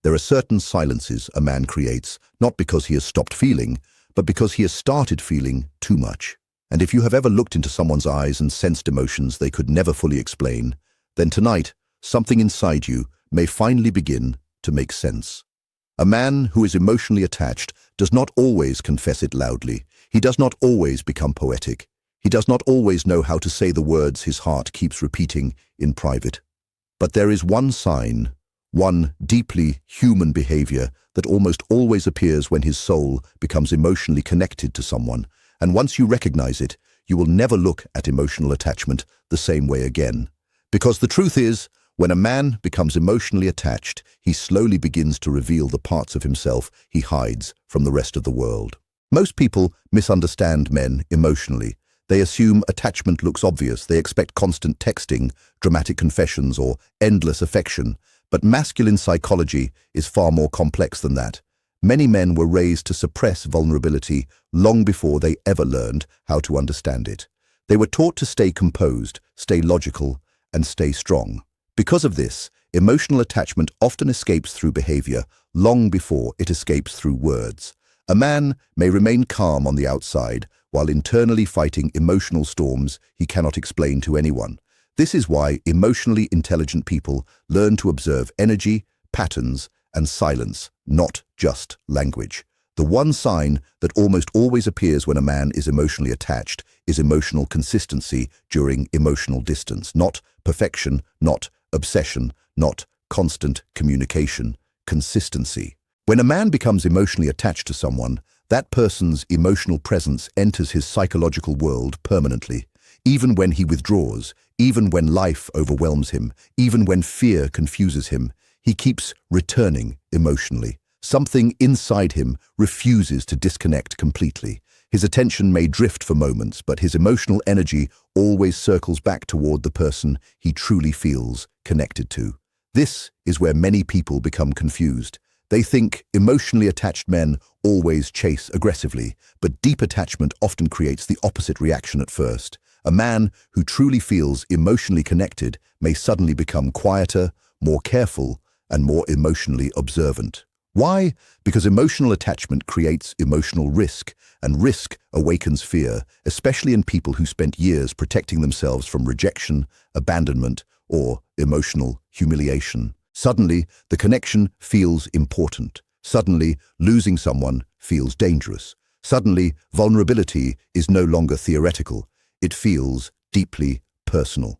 There are certain silences a man creates, not because he has stopped feeling, but because he has started feeling too much. And if you have ever looked into someone's eyes and sensed emotions they could never fully explain, then tonight, something inside you may finally begin to make sense. A man who is emotionally attached does not always confess it loudly. He does not always become poetic. He does not always know how to say the words his heart keeps repeating in private. But there is one sign, one deeply human behavior that almost always appears when his soul becomes emotionally connected to someone. And once you recognize it, you will never look at emotional attachment the same way again. Because the truth is, when a man becomes emotionally attached, he slowly begins to reveal the parts of himself he hides from the rest of the world. Most people misunderstand men emotionally. They assume attachment looks obvious. They expect constant texting, dramatic confessions, or endless affection. But masculine psychology is far more complex than that. Many men were raised to suppress vulnerability long before they ever learned how to understand it. They were taught to stay composed, stay logical, and stay strong. Because of this, emotional attachment often escapes through behavior long before it escapes through words. A man may remain calm on the outside while internally fighting emotional storms he cannot explain to anyone. This is why emotionally intelligent people learn to observe energy, patterns, and silence, not just language. The one sign that almost always appears when a man is emotionally attached is emotional consistency during emotional distance, not perfection, not obsession, not constant communication, consistency. When a man becomes emotionally attached to someone, that person's emotional presence enters his psychological world permanently. Even when he withdraws, even when life overwhelms him, even when fear confuses him, he keeps returning emotionally. Something inside him refuses to disconnect completely. His attention may drift for moments, but his emotional energy always circles back toward the person he truly feels connected to. This is where many people become confused. They think emotionally attached men always chase aggressively, but deep attachment often creates the opposite reaction at first. A man who truly feels emotionally connected may suddenly become quieter, more careful, and more emotionally observant. Why? Because emotional attachment creates emotional risk, and risk awakens fear, especially in people who spent years protecting themselves from rejection, abandonment, or emotional humiliation. Suddenly, the connection feels important. Suddenly, losing someone feels dangerous. Suddenly, vulnerability is no longer theoretical. It feels deeply personal.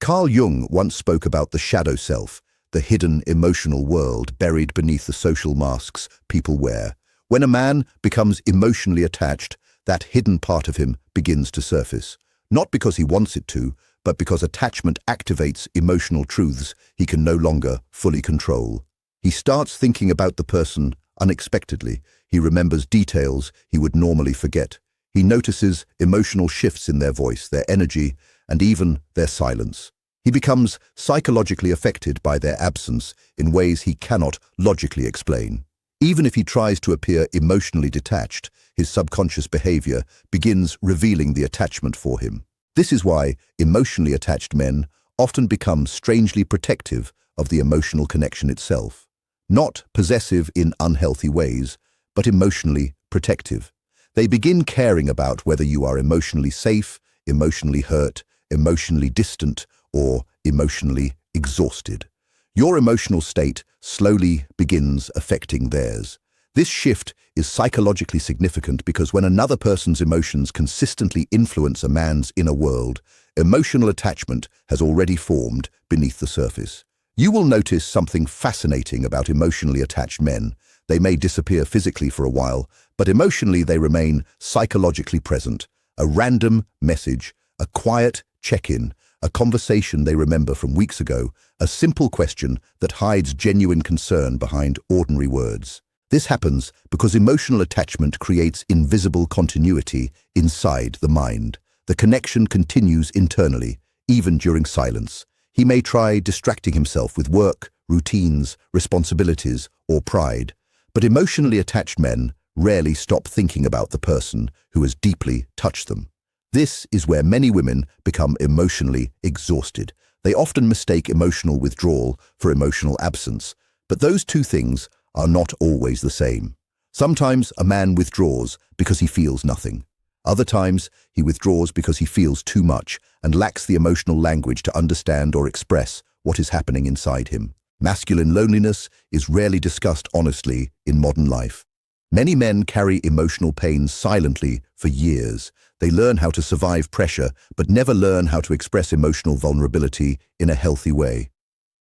Carl Jung once spoke about the shadow self, the hidden emotional world buried beneath the social masks people wear. When a man becomes emotionally attached, that hidden part of him begins to surface. Not because he wants it to, but because attachment activates emotional truths he can no longer fully control. He starts thinking about the person unexpectedly. He remembers details he would normally forget. He notices emotional shifts in their voice, their energy, and even their silence. He becomes psychologically affected by their absence in ways he cannot logically explain. Even if he tries to appear emotionally detached, his subconscious behavior begins revealing the attachment for him. This is why emotionally attached men often become strangely protective of the emotional connection itself. Not possessive in unhealthy ways, but emotionally protective. They begin caring about whether you are emotionally safe, emotionally hurt, emotionally distant, or emotionally exhausted. Your emotional state slowly begins affecting theirs. This shift is psychologically significant because when another person's emotions consistently influence a man's inner world, emotional attachment has already formed beneath the surface. You will notice something fascinating about emotionally attached men. They may disappear physically for a while, but emotionally they remain psychologically present. A random message, a quiet check-in, a conversation they remember from weeks ago, a simple question that hides genuine concern behind ordinary words. This happens because emotional attachment creates invisible continuity inside the mind. The connection continues internally, even during silence. He may try distracting himself with work, routines, responsibilities, or pride. But emotionally attached men rarely stop thinking about the person who has deeply touched them. This is where many women become emotionally exhausted. They often mistake emotional withdrawal for emotional absence, But those two things are not always the same. Sometimes a man withdraws because he feels nothing. Other times, he withdraws because he feels too much and lacks the emotional language to understand or express what is happening inside him. Masculine loneliness is rarely discussed honestly in modern life. Many men carry emotional pain silently for years. They learn how to survive pressure, but never learn how to express emotional vulnerability in a healthy way.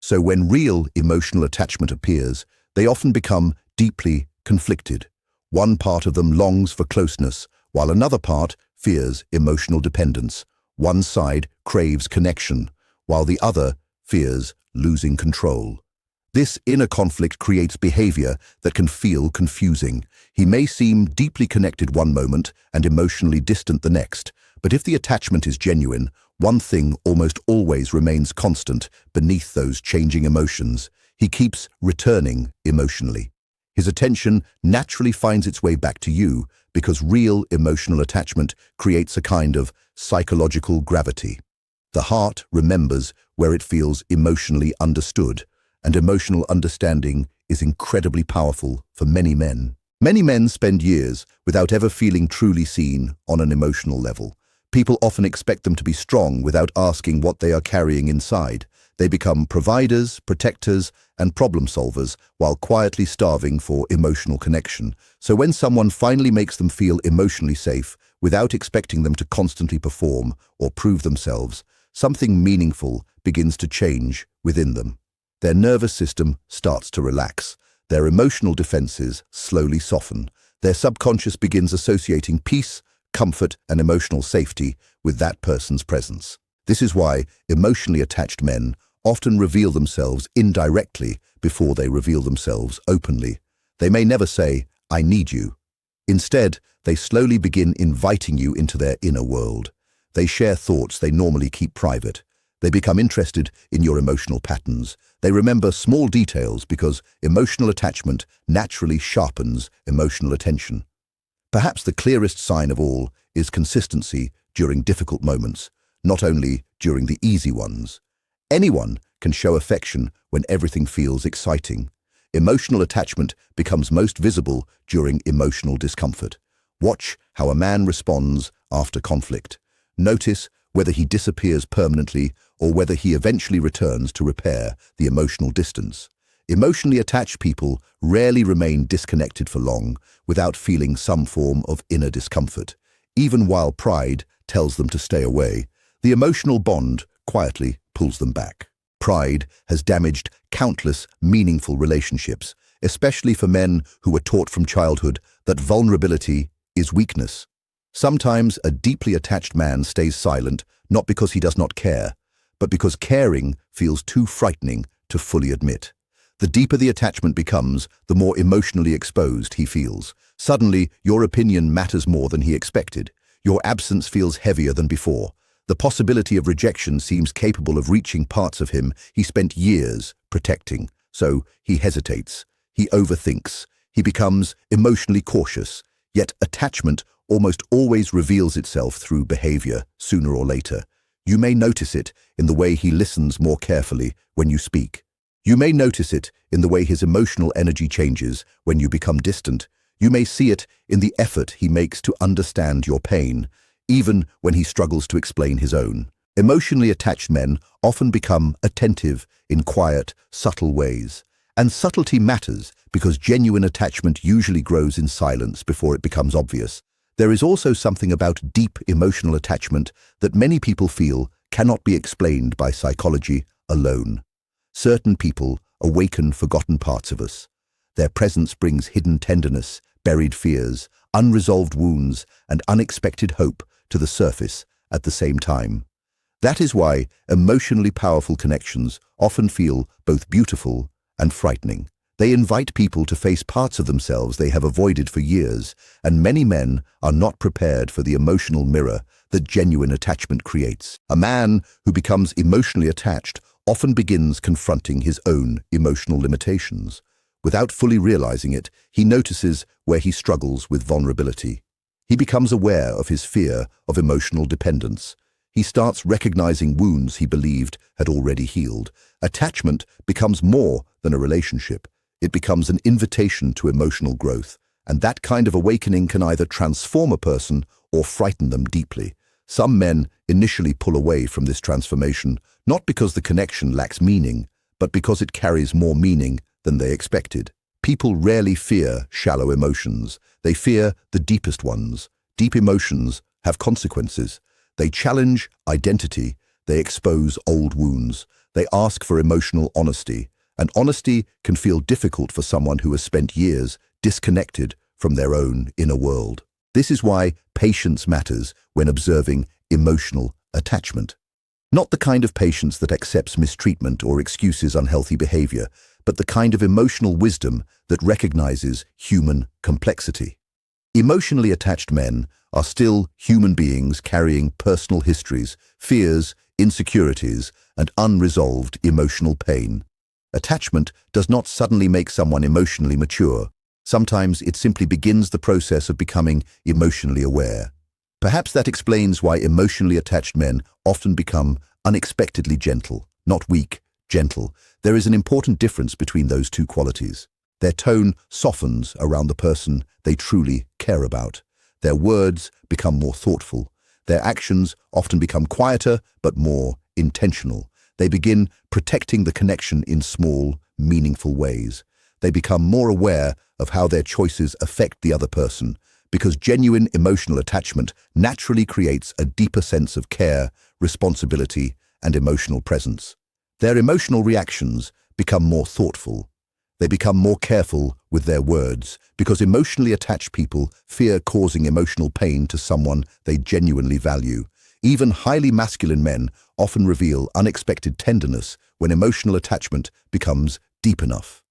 So when real emotional attachment appears, they often become deeply conflicted. One part of them longs for closeness, while another part fears emotional dependence. One side craves connection, while the other fears losing control. This inner conflict creates behavior that can feel confusing. He may seem deeply connected one moment and emotionally distant the next, but if the attachment is genuine, one thing almost always remains constant beneath those changing emotions. He keeps returning emotionally. His attention naturally finds its way back to you because real emotional attachment creates a kind of psychological gravity. The heart remembers where it feels emotionally understood, and emotional understanding is incredibly powerful for many men. Many men spend years without ever feeling truly seen on an emotional level. People often expect them to be strong without asking what they are carrying inside. They become providers, protectors, and problem solvers while quietly starving for emotional connection. So when someone finally makes them feel emotionally safe without expecting them to constantly perform or prove themselves, something meaningful begins to change within them. Their nervous system starts to relax. Their emotional defenses slowly soften. Their subconscious begins associating peace, comfort, and emotional safety with that person's presence. This is why emotionally attached men often reveal themselves indirectly before they reveal themselves openly. They may never say, "I need you." Instead, they slowly begin inviting you into their inner world. They share thoughts they normally keep private. They become interested in your emotional patterns. They remember small details because emotional attachment naturally sharpens emotional attention. Perhaps the clearest sign of all is consistency during difficult moments, not only during the easy ones. Anyone can show affection when everything feels exciting. Emotional attachment becomes most visible during emotional discomfort. Watch how a man responds after conflict. Notice whether he disappears permanently or whether he eventually returns to repair the emotional distance. Emotionally attached people rarely remain disconnected for long without feeling some form of inner discomfort. Even while pride tells them to stay away, the emotional bond quietly pulls them back. Pride has damaged countless meaningful relationships, especially for men who were taught from childhood that vulnerability is weakness. Sometimes a deeply attached man stays silent not because he does not care, but because caring feels too frightening to fully admit. The deeper the attachment becomes, the more emotionally exposed he feels. Suddenly, your opinion matters more than he expected. Your absence feels heavier than before. The possibility of rejection seems capable of reaching parts of him he spent years protecting. So he hesitates. He overthinks. He becomes emotionally cautious. Yet attachment almost always reveals itself through behavior, sooner or later. You may notice it in the way he listens more carefully when you speak. You may notice it in the way his emotional energy changes when you become distant. You may see it in the effort he makes to understand your pain, even when he struggles to explain his own. Emotionally attached men often become attentive in quiet, subtle ways. And subtlety matters because genuine attachment usually grows in silence before it becomes obvious. There is also something about deep emotional attachment that many people feel cannot be explained by psychology alone. Certain people awaken forgotten parts of us. Their presence brings hidden tenderness, buried fears, unresolved wounds, and unexpected hope to the surface at the same time. That is why emotionally powerful connections often feel both beautiful and frightening. They invite people to face parts of themselves they have avoided for years, and many men are not prepared for the emotional mirror that genuine attachment creates. A man who becomes emotionally attached often begins confronting his own emotional limitations. Without fully realizing it, he notices where he struggles with vulnerability. He becomes aware of his fear of emotional dependence. He starts recognizing wounds he believed had already healed. Attachment becomes more than a relationship. It becomes an invitation to emotional growth, and that kind of awakening can either transform a person or frighten them deeply. Some men initially pull away from this transformation, not because the connection lacks meaning, but because it carries more meaning than they expected. People rarely fear shallow emotions. They fear the deepest ones. Deep emotions have consequences. They challenge identity. They expose old wounds. They ask for emotional honesty. And honesty can feel difficult for someone who has spent years disconnected from their own inner world. This is why patience matters when observing emotional attachment. Not the kind of patience that accepts mistreatment or excuses unhealthy behavior, but the kind of emotional wisdom that recognizes human complexity. Emotionally attached men are still human beings carrying personal histories, fears, insecurities, and unresolved emotional pain. Attachment does not suddenly make someone emotionally mature. Sometimes it simply begins the process of becoming emotionally aware. Perhaps that explains why emotionally attached men often become unexpectedly gentle, not weak, gentle. There is an important difference between those two qualities. Their tone softens around the person they truly care about. Their words become more thoughtful. Their actions often become quieter but more intentional. They begin protecting the connection in small, meaningful ways. They become more aware of how their choices affect the other person, because genuine emotional attachment naturally creates a deeper sense of care, responsibility, and emotional presence. Their emotional reactions become more thoughtful. They become more careful with their words, because emotionally attached people fear causing emotional pain to someone they genuinely value. Even highly masculine men often reveal unexpected tenderness when emotional attachment becomes deep enough.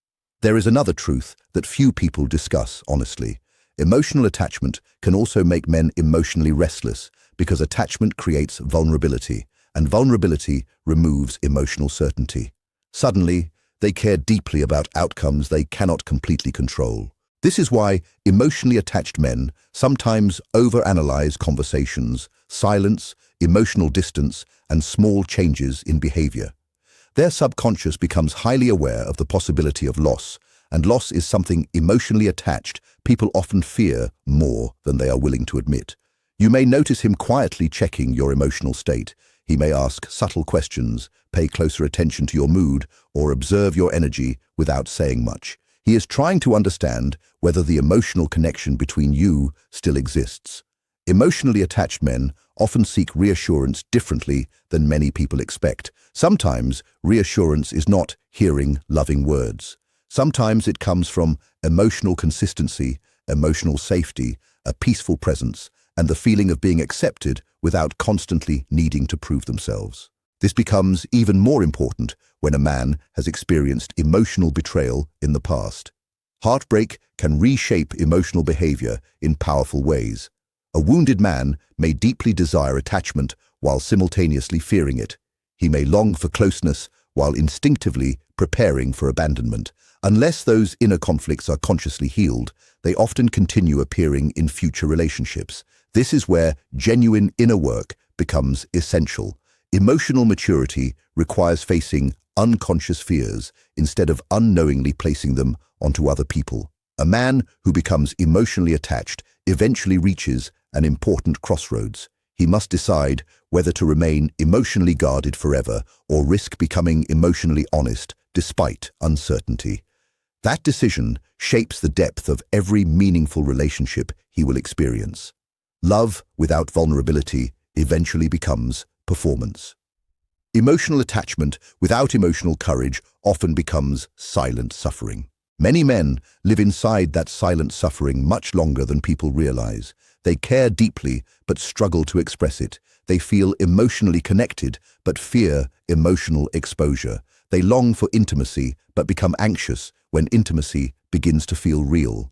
There is another truth that few people discuss honestly. Emotional attachment can also make men emotionally restless, because attachment creates vulnerability, and vulnerability removes emotional certainty. Suddenly, they care deeply about outcomes they cannot completely control. This is why emotionally attached men sometimes overanalyze conversations, silence, emotional distance, and small changes in behavior. Their subconscious becomes highly aware of the possibility of loss, and loss is something emotionally attached people often fear more than they are willing to admit. You may notice him quietly checking your emotional state. He may ask subtle questions, pay closer attention to your mood, or observe your energy without saying much. He is trying to understand whether the emotional connection between you still exists. Emotionally attached men often seek reassurance differently than many people expect. Sometimes reassurance is not hearing loving words. Sometimes it comes from emotional consistency, emotional safety, a peaceful presence, and the feeling of being accepted without constantly needing to prove themselves. This becomes even more important when a man has experienced emotional betrayal in the past. Heartbreak can reshape emotional behavior in powerful ways. A wounded man may deeply desire attachment while simultaneously fearing it. He may long for closeness while instinctively preparing for abandonment. Unless those inner conflicts are consciously healed, they often continue appearing in future relationships. This is where genuine inner work becomes essential. Emotional maturity requires facing unconscious fears instead of unknowingly placing them onto other people. A man who becomes emotionally attached eventually reaches an important crossroads. He must decide whether to remain emotionally guarded forever or risk becoming emotionally honest despite uncertainty. That decision shapes the depth of every meaningful relationship he will experience. Love without vulnerability eventually becomes performance. Emotional attachment without emotional courage often becomes silent suffering. Many men live inside that silent suffering much longer than people realize. They care deeply but struggle to express it. They feel emotionally connected but fear emotional exposure. They long for intimacy but become anxious when intimacy begins to feel real.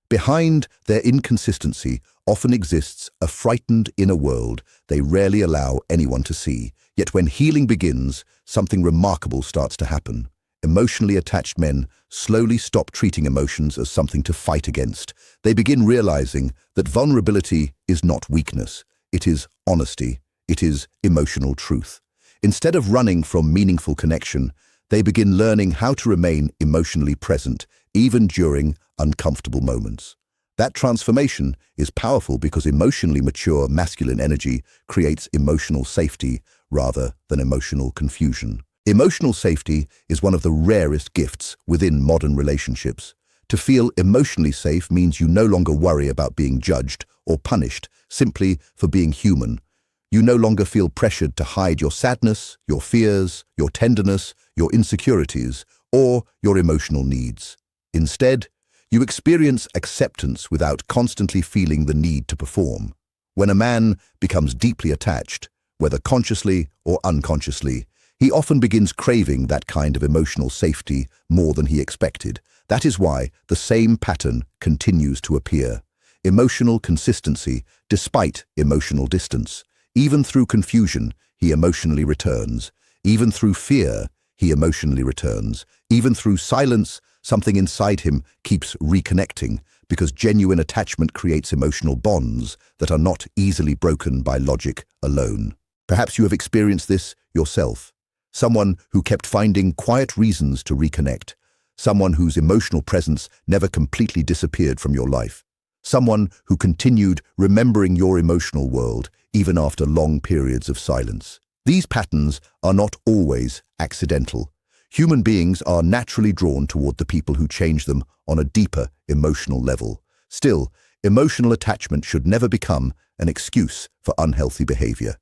Behind their inconsistency often exists a frightened inner world they rarely allow anyone to see. Yet when healing begins, something remarkable starts to happen. Emotionally attached men slowly stop treating emotions as something to fight against. They begin realizing that vulnerability is not weakness. It is honesty. it is emotional truth. Instead of running from meaningful connection, they begin learning how to remain emotionally present, even during uncomfortable moments. That transformation is powerful because emotionally mature masculine energy creates emotional safety rather than emotional confusion. Emotional safety is one of the rarest gifts within modern relationships. To feel emotionally safe means you no longer worry about being judged or punished simply for being human. You no longer feel pressured to hide your sadness, your fears, your tenderness, your insecurities, or your emotional needs. Instead, you experience acceptance without constantly feeling the need to perform. When a man becomes deeply attached, whether consciously or unconsciously, he often begins craving that kind of emotional safety more than he expected. That is why the same pattern continues to appear. Emotional consistency despite emotional distance. Even through confusion, he emotionally returns. Even through fear, he emotionally returns. Even through silence, something inside him keeps reconnecting, because genuine attachment creates emotional bonds that are not easily broken by logic alone. Perhaps you have experienced this yourself. Someone who kept finding quiet reasons to reconnect. Someone whose emotional presence never completely disappeared from your life. Someone who continued remembering your emotional world even after long periods of silence. These patterns are not always accidental. Human beings are naturally drawn toward the people who change them on a deeper emotional level. Still, emotional attachment should never become an excuse for unhealthy behavior.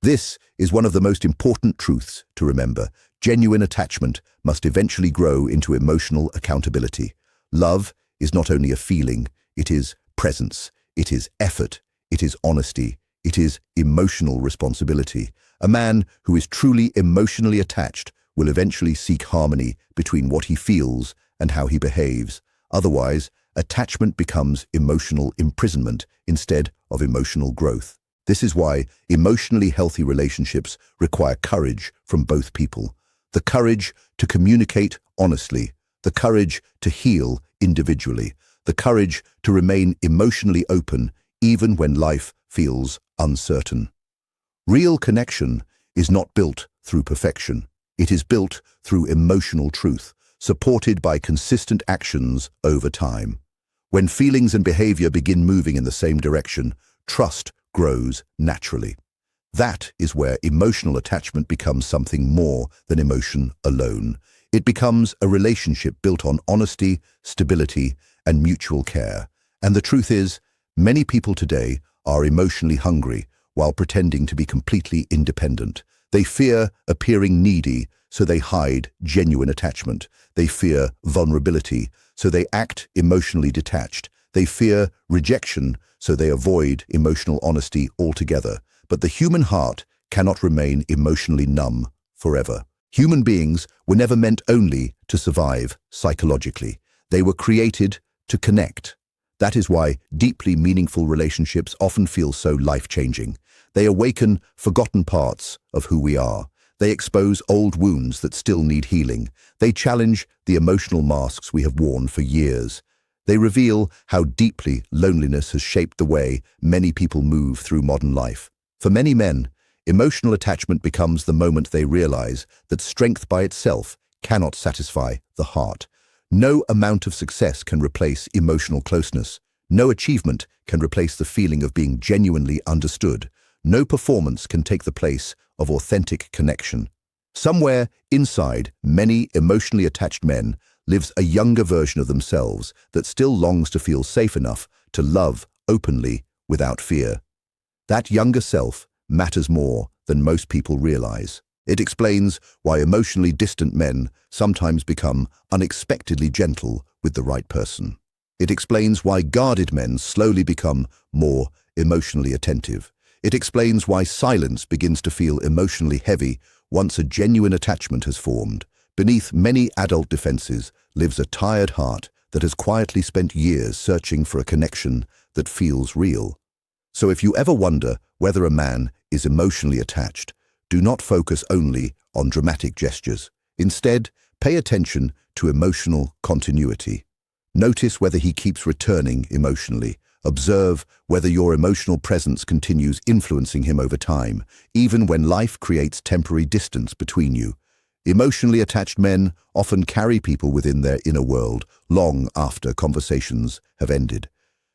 This is one of the most important truths to remember. Genuine attachment must eventually grow into emotional accountability. Love is not only a feeling, it is presence, it is effort, it is honesty, it is emotional responsibility. A man who is truly emotionally attached will eventually seek harmony between what he feels and how he behaves. Otherwise, attachment becomes emotional imprisonment instead of emotional growth. This is why emotionally healthy relationships require courage from both people. The courage to communicate honestly, the courage to heal individually, the courage to remain emotionally open even when life feels uncertain. Real connection is not built through perfection. It is built through emotional truth, supported by consistent actions over time. When feelings and behavior begin moving in the same direction, trust grows naturally. That is where emotional attachment becomes something more than emotion alone. It becomes a relationship built on honesty, stability, and mutual care. And the truth is, many people today are emotionally hungry while pretending to be completely independent. They fear appearing needy, so they hide genuine attachment. They fear vulnerability, so they act emotionally detached. They fear rejection, so they avoid emotional honesty altogether. But the human heart cannot remain emotionally numb forever. Human beings were never meant only to survive psychologically. They were created to connect. That is why deeply meaningful relationships often feel so life-changing. They awaken forgotten parts of who we are. They expose old wounds that still need healing. They challenge the emotional masks we have worn for years. They reveal how deeply loneliness has shaped the way many people move through modern life. For many men, emotional attachment becomes the moment they realize that strength by itself cannot satisfy the heart. No amount of success can replace emotional closeness. No achievement can replace the feeling of being genuinely understood. No performance can take the place of authentic connection. Somewhere inside many emotionally attached men lives a younger version of themselves that still longs to feel safe enough to love openly without fear. That younger self matters more than most people realize. It explains why emotionally distant men sometimes become unexpectedly gentle with the right person. It explains why guarded men slowly become more emotionally attentive. It explains why silence begins to feel emotionally heavy once a genuine attachment has formed. Beneath many adult defenses lives a tired heart that has quietly spent years searching for a connection that feels real. So if you ever wonder whether a man is emotionally attached, do not focus only on dramatic gestures. Instead, pay attention to emotional continuity. Notice whether he keeps returning emotionally, Observe whether your emotional presence continues influencing him over time, even when life creates temporary distance between you. Emotionally attached men often carry people within their inner world long after conversations have ended.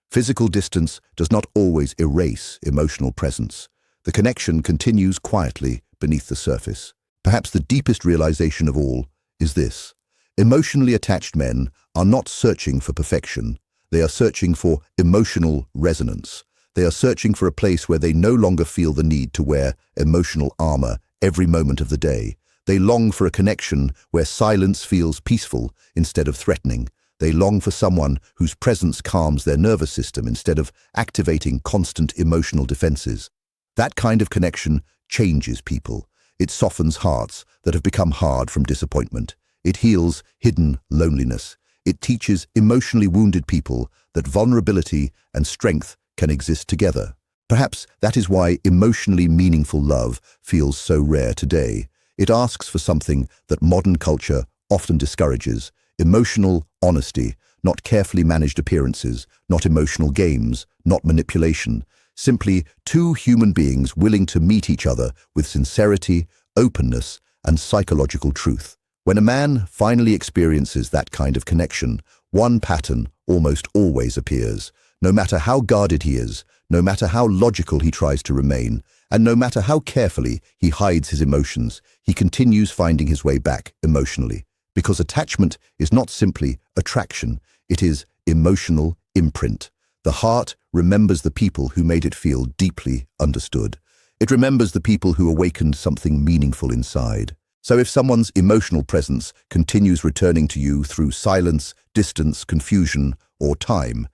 Physical distance does not always erase emotional presence. The connection continues quietly beneath the surface. Perhaps the deepest realization of all is this: emotionally attached men are not searching for perfection. They are searching for emotional resonance. They are searching for a place where they no longer feel the need to wear emotional armor every moment of the day. They long for a connection where silence feels peaceful instead of threatening. They long for someone whose presence calms their nervous system instead of activating constant emotional defenses. That kind of connection changes people. It softens hearts that have become hard from disappointment. It heals hidden loneliness. It teaches emotionally wounded people that vulnerability and strength can exist together. Perhaps that is why emotionally meaningful love feels so rare today. It asks for something that modern culture often discourages: emotional honesty, not carefully managed appearances, not emotional games, not manipulation. Simply two human beings willing to meet each other with sincerity, openness, and psychological truth. When a man finally experiences that kind of connection, one pattern almost always appears. No matter how guarded he is, no matter how logical he tries to remain, and no matter how carefully he hides his emotions, he continues finding his way back emotionally. Because attachment is not simply attraction, it is emotional imprint. The heart remembers the people who made it feel deeply understood. It remembers the people who awakened something meaningful inside. So if someone's emotional presence continues returning to you through silence, distance, confusion, or time,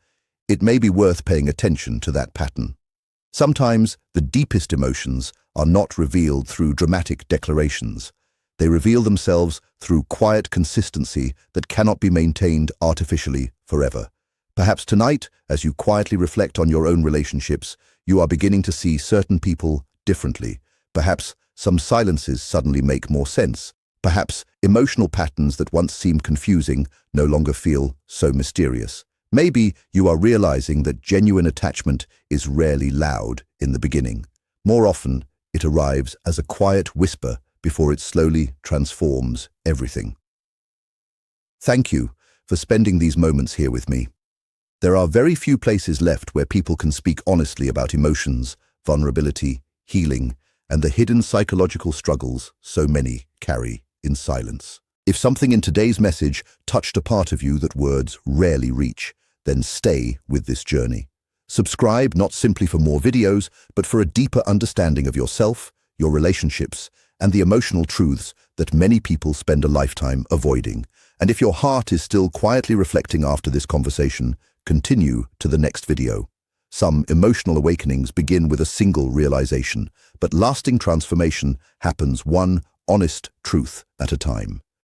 it may be worth paying attention to that pattern. Sometimes the deepest emotions are not revealed through dramatic declarations. They reveal themselves through quiet consistency that cannot be maintained artificially forever. Perhaps tonight, as you quietly reflect on your own relationships, you are beginning to see certain people differently. Perhaps some silences suddenly make more sense. Perhaps emotional patterns that once seemed confusing no longer feel so mysterious. Maybe you are realizing that genuine attachment is rarely loud in the beginning. More often, it arrives as a quiet whisper before it slowly transforms everything. Thank you for spending these moments here with me. There are very few places left where people can speak honestly about emotions, vulnerability, healing, and the hidden psychological struggles so many carry in silence. If something in today's message touched a part of you that words rarely reach, then stay with this journey. Subscribe not simply for more videos, but for a deeper understanding of yourself, your relationships, and the emotional truths that many people spend a lifetime avoiding. And if your heart is still quietly reflecting after this conversation, continue to the next video. Some emotional awakenings begin with a single realization, but lasting transformation happens one honest truth at a time.